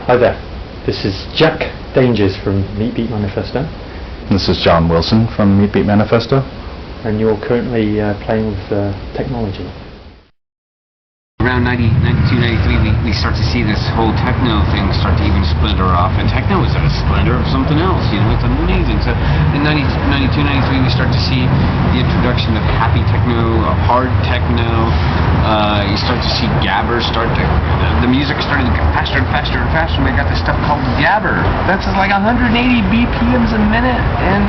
Hi there, this is Jack Dangers from Beat Manifesto. This is John Wilson from Beat Manifesto. And you're currently playing with Technology. Around 92, 93, we start to see this whole techno thing start to even splinter off, and techno is a splinter of something else, you know, it's amazing. So in 92, 93, we start to see the introduction of happy techno, of hard techno. You start to see gabbers the music started to get faster and faster and faster, and we got this stuff called gabber. That's like 180 BPMs a minute, and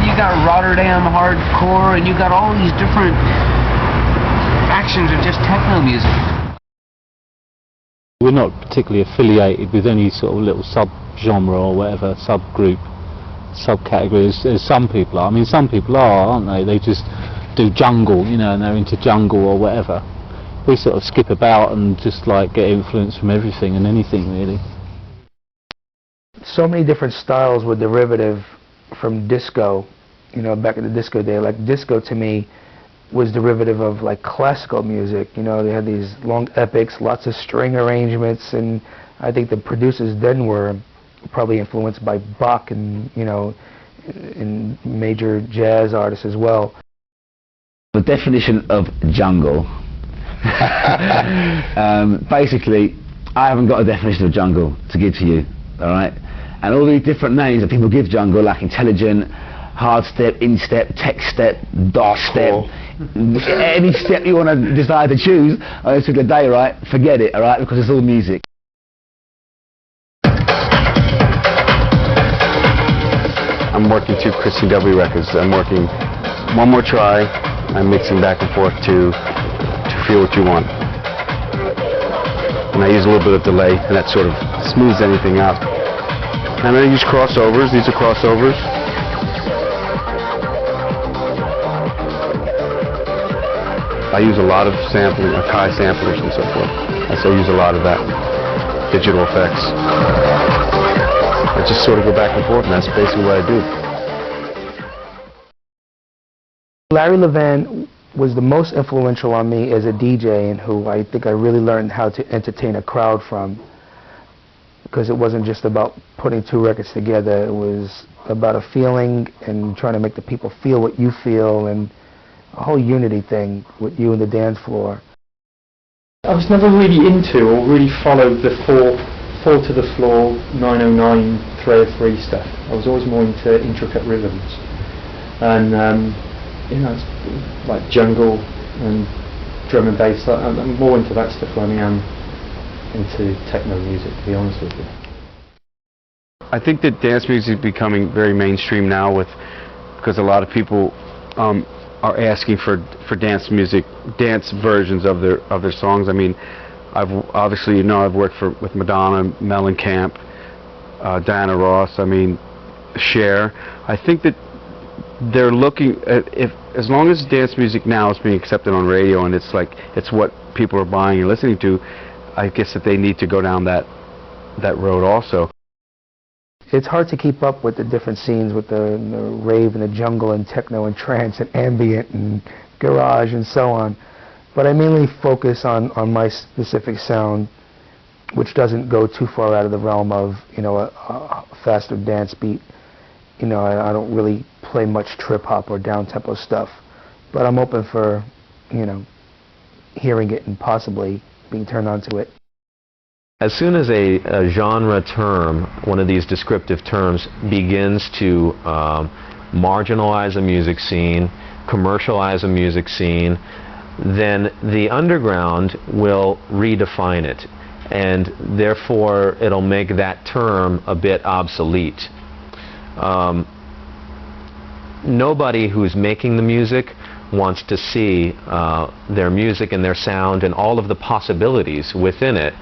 you got Rotterdam hardcore, and you got all these different factions of just techno music. We're not particularly affiliated with any sort of little sub-genre or whatever, subgroup, subcategories, as some people are. I mean, some people are, aren't they? They just do jungle, you know, and they're into jungle or whatever. We sort of skip about and just like get influence from everything and anything, really. So many different styles were derivative from disco, you know, back in the disco day. Like, disco to me was derivative of like classical music. You know, they had these long epics, lots of string arrangements, and I think the producers then were probably influenced by Bach and, you know, and major jazz artists as well. The definition of jungle. Basically, I haven't got a definition of jungle to give to you, alright? And all these different names that people give jungle, like intelligent, hard step, instep, tech step, dark step, any step you want to decide to choose on this particular day, right? Forget it, alright? Because it's all music. I'm working 2 Chrissy W records. I'm working One More Try. I'm mixing back and forth to Feel What You Want. And I use a little bit of delay, and that sort of smooths anything out. And I use crossovers. These are crossovers. I use a lot of sampling, Akai samplers and so forth. I still use a lot of that, digital effects. I just sort of go back and forth, and that's basically what I do. Larry Levan was the most influential on me as a DJ, and who I think I really learned how to entertain a crowd from, because it wasn't just about putting 2 records together. It was about a feeling and trying to make the people feel what you feel, and a whole unity thing with you and the dance floor. I was never really into or really followed the 4 to the floor, 909, 303 stuff. I was always more into intricate rhythms. And you know, it's like jungle and drum and bass. I'm more into that stuff than I am into techno music, to be honest with you. I think that dance music is becoming very mainstream now, because a lot of people are asking for dance music, dance versions of their songs. I mean, obviously, you know, I've worked with Madonna, Mellencamp, Diana Ross. I mean, Cher. I think that they're looking at, as long as dance music now is being accepted on radio and it's what people are buying and listening to, I guess that they need to go down that road also. It's hard to keep up with the different scenes with the rave and the jungle and techno and trance and ambient and garage and so on. But I mainly focus on my specific sound, which doesn't go too far out of the realm of, you know, a faster dance beat. You know, I don't really play much trip hop or down tempo stuff, but I'm open for, you know, hearing it and possibly being turned on to it. As soon as a genre term, one of these descriptive terms, begins to marginalize a music scene, commercialize a music scene, then the underground will redefine it, and therefore it'll make that term a bit obsolete. Nobody who's making the music wants to see their music and their sound and all of the possibilities within it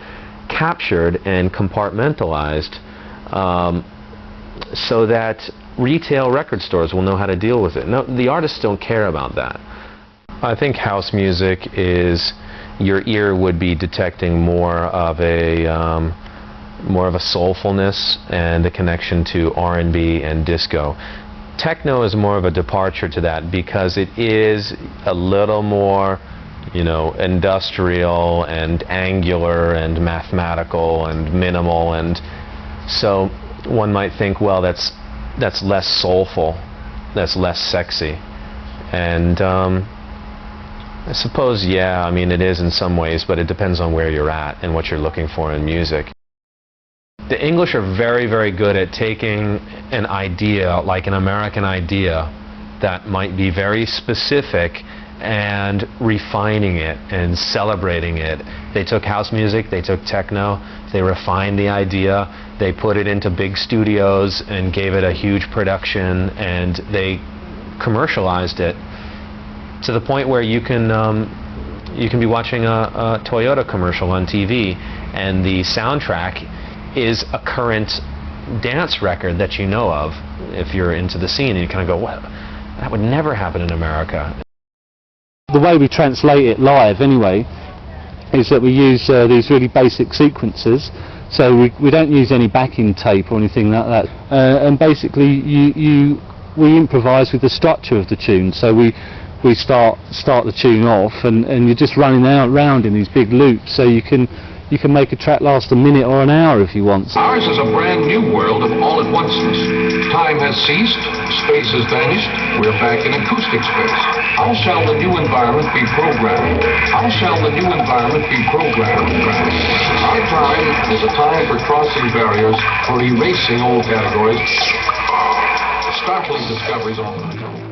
captured and compartmentalized, so that retail record stores will know how to deal with it. No, the artists don't care about that. I think house music is, your ear would be detecting more of a soulfulness and a connection to R&B and disco. Techno is more of a departure to that because it is a little more you know, industrial and angular and mathematical and minimal, and so one might think, well, that's less soulful, that's less sexy, and I suppose, yeah, I mean, it is in some ways, but it depends on where you're at and what you're looking for in music. The English are very, very good at taking an idea, like an American idea, that might be very specific, and refining it and celebrating it. They took house music, they took techno, they refined the idea, they put it into big studios and gave it a huge production, and they commercialized it to the point where you can be watching a Toyota commercial on TV, and the soundtrack is a current dance record that you know of if you're into the scene, and you kind of go, what? That would never happen in America. The way we translate it live, anyway, is that we use these really basic sequences. So we don't use any backing tape or anything like that. And basically, we improvise with the structure of the tune. So we start the tune off, and you're just running around in these big loops. So you can make a track last a minute or an hour if you want. Ours is a brand new world of all at onceness. Time has ceased, space has vanished, we're back in acoustic space. How shall the new environment be programmed? How shall the new environment be programmed? Our time is a time for crossing barriers, for erasing old categories. Startling discoveries all the time.